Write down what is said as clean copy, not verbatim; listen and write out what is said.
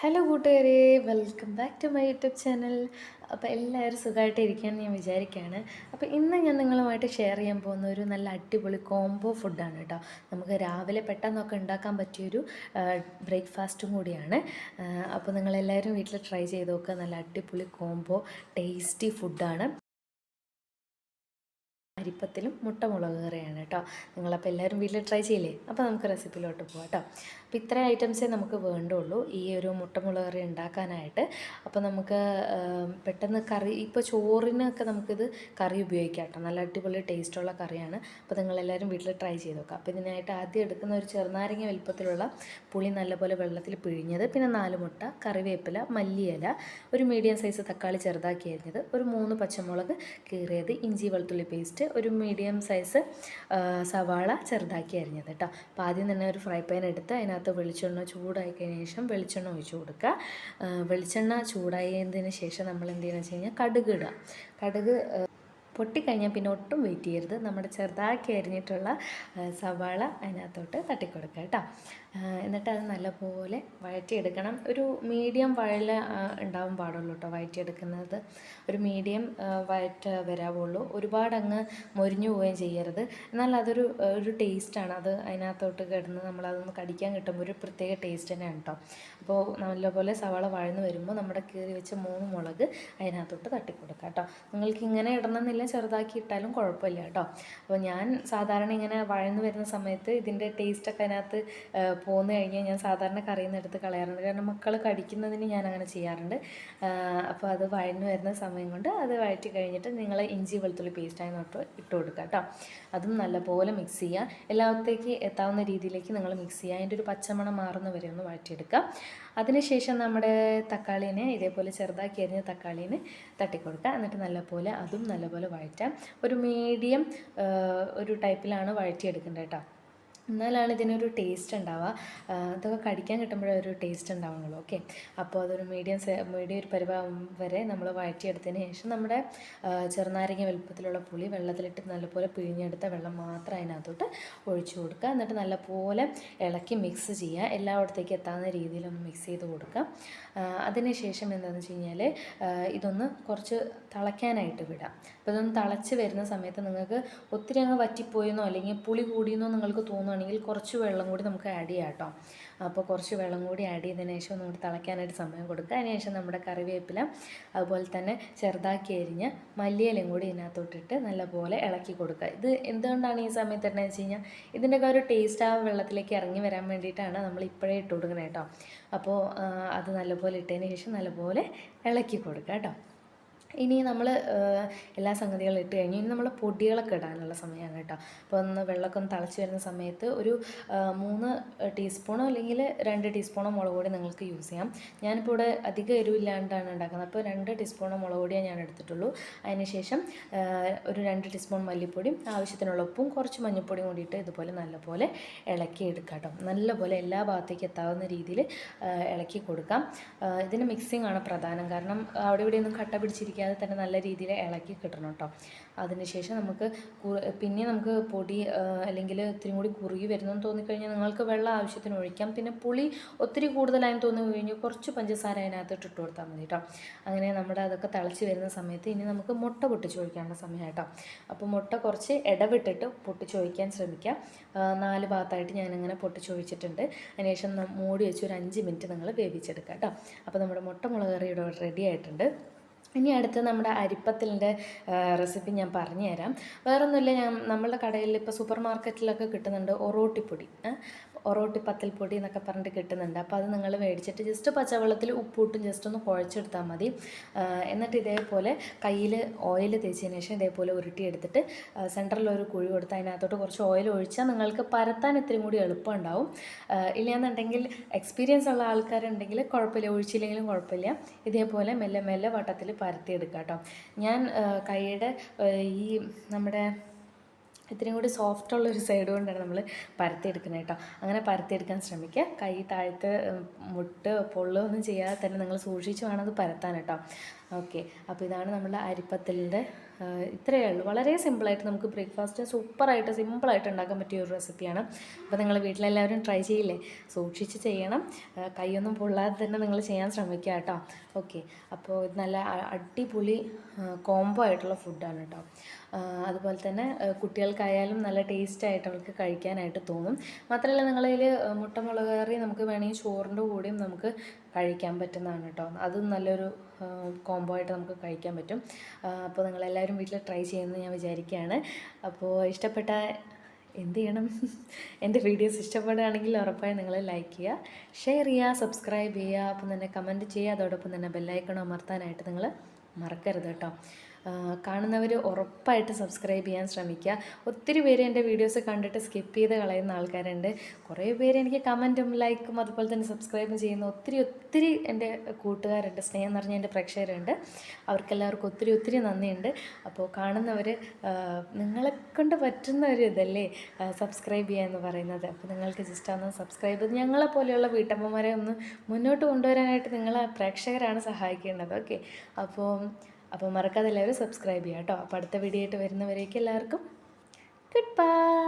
Hello കൂട്ടുകാരെ, welcome back to my YouTube channel. അപ്പോൾ എല്ലാവരും സുഖമായിട്ട് ഇരിക്കുകയെന്ന് ഞാൻ വിചാരിക്കുകയാണ്. അപ്പോൾ ഇന്ന് ഞാൻ നിങ്ങളുമായിട്ട് ഷെയർ ചെയ്യാൻ പോകുന്ന ഒരു നല്ല അടിപൊളി കോംബോ ഫുഡാണ് കേട്ടോ. നമുക്ക് രാവിലെ പെട്ടെന്നൊക്കെ ഉണ്ടാക്കാൻ പറ്റിയൊരു ബ്രേക്ക്ഫാസ്റ്റും കൂടിയാണ്. അപ്പോൾ നിങ്ങളെല്ലാവരും വീട്ടിൽ ട്രൈ ചെയ്ത് നോക്കുക. നല്ല അടിപൊളി കോംബോ ടേസ്റ്റി ഫുഡാണ്. അരിപ്പത്തിലും മുട്ട മുളക് കറിയാണ് കേട്ടോ. നിങ്ങളപ്പോൾ എല്ലാവരും വീട്ടിൽ ട്രൈ ചെയ്യില്ലേ? അപ്പോൾ നമുക്ക് റെസിപ്പിയിലോട്ട് പോകാം കേട്ടോ. അപ്പോൾ ഇത്രയും ഐറ്റംസേ നമുക്ക് വേണ്ടുള്ളൂ ഈ ഒരു മുട്ട മുളക് കറി ഉണ്ടാക്കാനായിട്ട്. അപ്പോൾ നമുക്ക് പെട്ടെന്ന് കറി, ഇപ്പോൾ ചോറിനൊക്കെ നമുക്കിത് കറി ഉപയോഗിക്കാം കേട്ടോ. നല്ല അടിപൊളി ടേസ്റ്റുള്ള കറിയാണ്. അപ്പോൾ നിങ്ങളെല്ലാവരും വീട്ടിൽ ട്രൈ ചെയ്ത് നോക്കാം. അപ്പോൾ ഇതിനായിട്ട് ആദ്യം എടുക്കുന്ന ഒരു ചെറുനാരങ്ങ വലിപ്പത്തിലുള്ള പുളി നല്ലപോലെ വെള്ളത്തിൽ പിഴിഞ്ഞത്, പിന്നെ 4 മുട്ട, കറിവേപ്പില, മല്ലിയില, ഒരു മീഡിയം സൈസ് തക്കാളി ചെറുതാക്കി അരിഞ്ഞത്, ഒരു 3 പച്ചമുളക് കീറിയത്, ഇഞ്ചി വെളുത്തുള്ളി പേസ്റ്റ്, ഒരു മീഡിയം സൈസ് സവാള ചെറുതാക്കി അരിഞ്ഞത് കേട്ടോ. അപ്പോൾ ആദ്യം തന്നെ ഒരു ഫ്രൈ പാൻ എടുത്ത് അതിനകത്ത് വെളിച്ചെണ്ണ ചൂടായി കഴിഞ്ഞ ശേഷം വെളിച്ചെണ്ണ ഒഴിച്ച് കൊടുക്കുക. വെളിച്ചെണ്ണ ചൂടായതിന് ശേഷം നമ്മൾ എന്ത് ചെയ്യണമെന്ന് വെച്ച് കഴിഞ്ഞാൽ കടുക് ഇടുക. കടുക് പൊട്ടിക്കഴിഞ്ഞാൽ പിന്നെ ഒട്ടും വെയിറ്റ് ചെയ്യരുത്. നമ്മുടെ ചെറുതാക്കി അരിഞ്ഞിട്ടുള്ള സവാള അതിനകത്തോട്ട് തട്ടിക്കൊടുക്കുക കേട്ടോ. എന്നിട്ട് അത് നല്ലപോലെ വഴറ്റിയെടുക്കണം. ഒരു മീഡിയം വഴല ഉണ്ടാവാൻ പാടുള്ളൂ കേട്ടോ വഴറ്റിയെടുക്കുന്നത്. ഒരു മീഡിയം വഴറ്റ് വരാവുള്ളൂ. ഒരുപാട് അങ്ങ് മൊരിഞ്ഞു പോവുകയും ചെയ്യരുത്. എന്നാൽ അതൊരു ടേസ്റ്റാണ്. അത് അതിനകത്തോട്ട് കിടന്ന് നമ്മളതൊന്ന് കടിക്കാൻ കിട്ടുമ്പോൾ ഒരു പ്രത്യേക ടേസ്റ്റ് തന്നെയാണ് കേട്ടോ. അപ്പോൾ നല്ലപോലെ സവാള വഴന്ന് വരുമ്പോൾ നമ്മുടെ കീറി വെച്ച 3 മുളക് അതിനകത്തോട്ട് തട്ടിക്കൊടുക്കുക കേട്ടോ. നിങ്ങൾക്ക് ഇങ്ങനെ ഇടണമെന്നില്ല, ചെറുതാക്കി ഇട്ടാലും കുഴപ്പമില്ല കേട്ടോ. അപ്പോൾ ഞാൻ സാധാരണ ഇങ്ങനെ വഴന്ന് വരുന്ന സമയത്ത് ഇതിൻ്റെ ടേസ്റ്റൊക്കെ അതിനകത്ത് പോന്നു കഴിഞ്ഞാൽ ഞാൻ സാധാരണ കറിയിൽ നിന്ന് എടുത്ത് കളയാറുണ്ട്. കാരണം മക്കൾ കടിക്കുന്നതിന് ഞാൻ അങ്ങനെ ചെയ്യാറുണ്ട്. അപ്പോൾ അത് വഴന്ന് വരുന്ന സമയം കൊണ്ട് അത് വഴറ്റി കഴിഞ്ഞിട്ട് നിങ്ങൾ ഇഞ്ചി വെളുത്തുള്ളി പേസ്റ്റ് അതിനോട്ട് ഇട്ട് കൊടുക്കുക കേട്ടോ. അതും നല്ലപോലെ മിക്സ് ചെയ്യുക. എല്ലാത്തേക്ക് എത്താവുന്ന രീതിയിലേക്ക് നിങ്ങൾ മിക്സ് ചെയ്യുക. അതിൻ്റെ ഒരു പച്ചമണം മാറുന്ന വരെ ഒന്ന് വഴറ്റിയെടുക്കുക. അതിനുശേഷം നമ്മുടെ തക്കാളീനെ ഇതേപോലെ ചെറുതാക്കി അരിഞ്ഞ തക്കാളീനെ തട്ടിക്കൊടുക്കുക. എന്നിട്ട് നല്ലപോലെ അതും നല്ലപോലെ വഴറ്റാം. ഒരു മീഡിയം ഒരു ടൈപ്പിലാണ് വഴറ്റിയെടുക്കേണ്ടത് കേട്ടോ. എന്നാലാണ് ഇതിനൊരു ടേസ്റ്റ് ഉണ്ടാവുക. അതൊക്കെ കടിക്കാൻ കിട്ടുമ്പോഴേ ഒരു ടേസ്റ്റ് ഉണ്ടാവുള്ളൂ. ഓക്കെ, അപ്പോൾ അതൊരു മീഡിയം ഒരു പരുവം വരെ നമ്മൾ വഴറ്റിയെടുത്തതിന് ശേഷം നമ്മുടെ ചെറുനാരങ്ങ വലുപ്പത്തിലുള്ള പുളി വെള്ളത്തിലിട്ട് നല്ലപോലെ പിഴിഞ്ഞെടുത്ത വെള്ളം മാത്രം അതിനകത്തോട്ട് ഒഴിച്ചു കൊടുക്കുക. എന്നിട്ട് നല്ലപോലെ ഇളക്കി മിക്സ് ചെയ്യുക. എല്ലായിടത്തേക്കും എത്താവുന്ന രീതിയിലൊന്ന് മിക്സ് ചെയ്ത് കൊടുക്കുക. അതിന് ശേഷം എന്താണെന്ന് വെച്ച് കഴിഞ്ഞാൽ ഇതൊന്ന് കുറച്ച് തിളയ്ക്കാനായിട്ട് വിടാം. അപ്പോൾ ഇതൊന്ന് തിളച്ച് വരുന്ന സമയത്ത് നിങ്ങൾക്ക് ഒത്തിരി അങ്ങ് വറ്റിപ്പോയെന്നോ അല്ലെങ്കിൽ പുളി കൂടിയെന്നോ നിങ്ങൾക്ക് തോന്നുകയാണെങ്കിൽ കുറച്ച് വെള്ളം കൂടി നമുക്ക് ആഡ് ചെയ്യാം കേട്ടോ. അപ്പോൾ കുറച്ച് വെള്ളം കൂടി ആഡ് ചെയ്തതിന് ശേഷം ഒന്നുകൂടി തിളയ്ക്കാനായിട്ട് സമയം കൊടുക്കുക. അതിന് ശേഷം നമ്മുടെ കറിവേപ്പില അതുപോലെ തന്നെ ചെറുതാക്കി അരിഞ്ഞ് മല്ലിയിലയും കൂടി ഇതിനകത്തോട്ടിട്ട് നല്ലപോലെ ഇളക്കി കൊടുക്കുക. ഇത് എന്തുകൊണ്ടാണ് ഈ സമയത്ത് ഇടുന്നത് വെച്ച് കഴിഞ്ഞാൽ ഇതിൻ്റെയൊക്കെ ഒരു ടേസ്റ്റ് ആ വെള്ളത്തിലേക്ക് ഇറങ്ങി വരാൻ വേണ്ടിയിട്ടാണ് നമ്മൾ ഇപ്പോഴേ ഇട്ട് കൊടുക്കുന്നത് കേട്ടോ. അപ്പോൾ അത് നല്ലപോലെ ഇട്ടതിന് ശേഷം നല്ലപോലെ ഇളക്കി കൊടുക്കുക കേട്ടോ. ഇനി നമ്മൾ എല്ലാ സംഗതികളും ഇട്ട് കഴിഞ്ഞു. ഇനി നമ്മൾ പൊടികളൊക്കെ ഇടാനുള്ള സമയമാണ് കേട്ടോ. അപ്പോൾ ഒന്ന് വെള്ളമൊക്കെ ഒന്ന് തിളച്ച് വരുന്ന സമയത്ത് ഒരു 3 ടീസ്പൂണോ അല്ലെങ്കിൽ 2 ടീസ്പൂണോ മുളക് പൊടി നിങ്ങൾക്ക് യൂസ് ചെയ്യാം. ഞാനിപ്പോൾ ഇവിടെ അധികം എരിവില്ലാണ്ടാണ് ഉണ്ടാക്കുന്നത്. അപ്പോൾ 2 ടീസ്പൂണോ മുളക് പൊടിയാണ് ഞാൻ എടുത്തിട്ടുള്ളൂ. അതിന് ശേഷം ഒരു 2 ടീസ്പൂൺ മല്ലിപ്പൊടിയും ആവശ്യത്തിനുള്ള ഉപ്പും കുറച്ച് മഞ്ഞൾപ്പൊടിയും കൂടിയിട്ട് ഇതുപോലെ നല്ലപോലെ ഇളക്കി എടുക്കുക കേട്ടോ. നല്ലപോലെ എല്ലാ ഭാഗത്തേക്ക് എത്താവുന്ന രീതിയിൽ ഇളക്കി കൊടുക്കാം. ഇതിന് മിക്സിംഗ് ആണ് പ്രധാനം. കാരണം അവിടെ ഇവിടെ ഒന്നും കട്ട പിടിച്ചിരിക്കുക തന്നെ നല്ല രീതിയിൽ ഇളക്കി കിട്ടണം കേട്ടോ. അതിനുശേഷം നമുക്ക് പൊടി അല്ലെങ്കിൽ ഇത്തിരി കൂടി കുറുകി വരുന്നെന്ന് തോന്നിക്കഴിഞ്ഞാൽ നിങ്ങൾക്ക് വെള്ളം ആവശ്യത്തിന് ഒഴിക്കാം. പിന്നെ പുളി ഒത്തിരി കൂടുതലായെന്ന് തോന്നി കഴിഞ്ഞാൽ കുറച്ച് പഞ്ചസാര അതിനകത്ത് ഇട്ട് കൊടുത്താൽ മതി കേട്ടോ. അങ്ങനെ നമ്മുടെ അതൊക്കെ തിളച്ച് വരുന്ന സമയത്ത് ഇനി നമുക്ക് മുട്ട പൊട്ടിച്ചൊഴിക്കാനുള്ള സമയം കേട്ടോ. അപ്പോൾ മുട്ട കുറച്ച് ഇടവിട്ടിട്ട് പൊട്ടിച്ചൊഴിക്കാൻ ശ്രമിക്കാം. 4 ഭാഗത്തായിട്ട് ഞാനിങ്ങനെ പൊട്ടിച്ചൊഴിച്ചിട്ടുണ്ട്. അതിനുശേഷം മൂടി വെച്ച് ഒരു 5 മിനിറ്റ് നിങ്ങൾ വേവിച്ചെടുക്കാം കേട്ടോ. അപ്പോൾ നമ്മുടെ മുട്ട മുളക് കറി ഇവിടെ റെഡി ആയിട്ടുണ്ട്. ഇനി അടുത്ത് നമ്മുടെ അരിപ്പത്തിലിൻ്റെ റെസിപ്പി ഞാൻ പറഞ്ഞു തരാം. വേറൊന്നുമില്ല, നമ്മളുടെ കടയിൽ ഇപ്പോൾ സൂപ്പർ മാർക്കറ്റിലൊക്കെ കിട്ടുന്നുണ്ട് ഒറോട്ടിപ്പൊടി. ഒറോട്ടി പത്തൽപ്പൊടി എന്നൊക്കെ പറഞ്ഞിട്ട് കിട്ടുന്നുണ്ട്. അപ്പോൾ അത് നിങ്ങൾ മേടിച്ചിട്ട് ജസ്റ്റ് പച്ചവെള്ളത്തിൽ ഉപ്പിട്ടും ജസ്റ്റ് ഒന്ന് കുഴച്ചെടുത്താൽ മതി. എന്നിട്ട് ഇതേപോലെ കയ്യിൽ ഓയിൽ തേച്ചതിന് ശേഷം ഇതേപോലെ ഉരുട്ടിയെടുത്തിട്ട് സെൻറ്ററിലൊരു കുഴി കൊടുത്ത് അതിനകത്തോട്ട് കുറച്ച് ഓയിൽ ഒഴിച്ചാൽ നിങ്ങൾക്ക് പരത്താൻ ഇത്തിരി കൂടി എളുപ്പം ഉണ്ടാവും. ഇല്ലയെന്നുണ്ടെങ്കിൽ എക്സ്പീരിയൻസ് ഉള്ള ആൾക്കാരുണ്ടെങ്കിൽ കുഴപ്പമില്ല, ഒഴിച്ചില്ലെങ്കിലും കുഴപ്പമില്ല. ഇതേപോലെ മെല്ലെ മെല്ലെ വട്ടത്തിൽ പരത്തിയെടുക്കുക കേട്ടോ. ഞാൻ കൈയുടെ ഈ നമ്മുടെ ഇത്രയും കൂടി സോഫ്റ്റുള്ളൊരു സൈഡ് കൊണ്ടാണ് നമ്മൾ പരത്തിയെടുക്കുന്നത് കേട്ടോ. അങ്ങനെ പരത്തിയെടുക്കാൻ ശ്രമിക്കുക. കൈ താഴത്ത് മുട്ട് പൊള്ളുകയൊന്നും ചെയ്യാതെ തന്നെ നിങ്ങൾ സൂക്ഷിച്ച് വേണം അത് പരത്താൻ കേട്ടോ. ഓക്കെ, അപ്പോൾ ഇതാണ് നമ്മുടെ അരിപ്പത്തലിൻ്റെ ഇത്രയേ ഉള്ളൂ. വളരെ സിമ്പിളായിട്ട് നമുക്ക് ബ്രേക്ക്ഫാസ്റ്റ് സൂപ്പറായിട്ട് സിമ്പിളായിട്ട് ഉണ്ടാക്കാൻ പറ്റിയ ഒരു റെസിപ്പിയാണ്. അപ്പോൾ നിങ്ങൾ വീട്ടിലെല്ലാവരും ട്രൈ ചെയ്യില്ലേ? സൂക്ഷിച്ച് ചെയ്യണം. കൈയൊന്നും പൊള്ളാതെ തന്നെ നിങ്ങൾ ചെയ്യാൻ ശ്രമിക്കുക കേട്ടോ. ഓക്കെ, അപ്പോൾ ഇത് നല്ല അടിപൊളി കോംബോ ആയിട്ടുള്ള ഫുഡാണ് കേട്ടോ. അതുപോലെ തന്നെ കുട്ടികൾക്കായാലും നല്ല ടേസ്റ്റായിട്ട് അവർക്ക് കഴിക്കാനായിട്ട് തോന്നും. മാത്രമല്ല നിങ്ങളതിൽ മുട്ട മുളക് കറി നമുക്ക് വേണമെങ്കിൽ ചോറിൻ്റെ കൂടെയും നമുക്ക് കഴിക്കാൻ പറ്റുന്നതാണ് കേട്ടോ. അതും നല്ലൊരു കോംബോ ആയിട്ട് നമുക്ക് കഴിക്കാൻ പറ്റും. അപ്പോൾ നിങ്ങളെല്ലാവരും വീട്ടിൽ ട്രൈ ചെയ്യുമെന്ന് ഞാൻ വിചാരിക്കുകയാണ്. അപ്പോൾ ഇഷ്ടപ്പെട്ട എന്ത് ചെയ്യണം? എൻ്റെ വീഡിയോസ് ഇഷ്ടപ്പെടുകയാണെങ്കിൽ ഉറപ്പായും നിങ്ങൾ ലൈക്ക് ചെയ്യുക, ഷെയർ ചെയ്യുക, സബ്സ്ക്രൈബ് ചെയ്യുക, അപ്പം തന്നെ കമൻറ്റ് ചെയ്യുക. അതോടൊപ്പം തന്നെ ബെല്ലൈക്കൺ അമർത്താനായിട്ട് നിങ്ങൾ മറക്കരുത് കേട്ടോ. കാണുന്നവർ ഉറപ്പായിട്ട് സബ്സ്ക്രൈബ് ചെയ്യാൻ ശ്രമിക്കുക. ഒത്തിരി പേര് എൻ്റെ വീഡിയോസ് കണ്ടിട്ട് സ്കിപ്പ് ചെയ്ത് കളയുന്ന ആൾക്കാരുണ്ട്. കുറേ പേര് എനിക്ക് കമൻറ്റും ലൈക്കും അതുപോലെ തന്നെ സബ്സ്ക്രൈബും ചെയ്യുന്ന ഒത്തിരി എൻ്റെ കൂട്ടുകാരുണ്ട്, സ്നേഹം നിറഞ്ഞ എൻ്റെ പ്രേക്ഷകരുണ്ട്. അവർക്കെല്ലാവർക്കും ഒത്തിരി നന്ദിയുണ്ട്. അപ്പോൾ കാണുന്നവർ നിങ്ങളെക്കൊണ്ട് പറ്റുന്ന ഒരു ഇതല്ലേ സബ്സ്ക്രൈബ് ചെയ്യുക എന്ന് പറയുന്നത്. അപ്പോൾ നിങ്ങൾക്ക് ജസ്റ്റ് ഒന്ന് സബ്സ്ക്രൈബ് ചെയ്ത് ഞങ്ങളെപ്പോലെയുള്ള വീട്ടമ്മമാരെ ഒന്ന് മുന്നോട്ട് കൊണ്ടുവരാനായിട്ട് നിങ്ങളെ പ്രേക്ഷകരാണ് സഹായിക്കേണ്ടത്. ഓക്കെ, അപ്പോൾ മറക്കാതെ എല്ലാവരും സബ്സ്ക്രൈബ് ചെയ്യാം കേട്ടോ. അപ്പോൾ അടുത്ത വീഡിയോ ആയിട്ട് വരുന്നവരേക്കും എല്ലാവർക്കും ഗുഡ് ബൈ.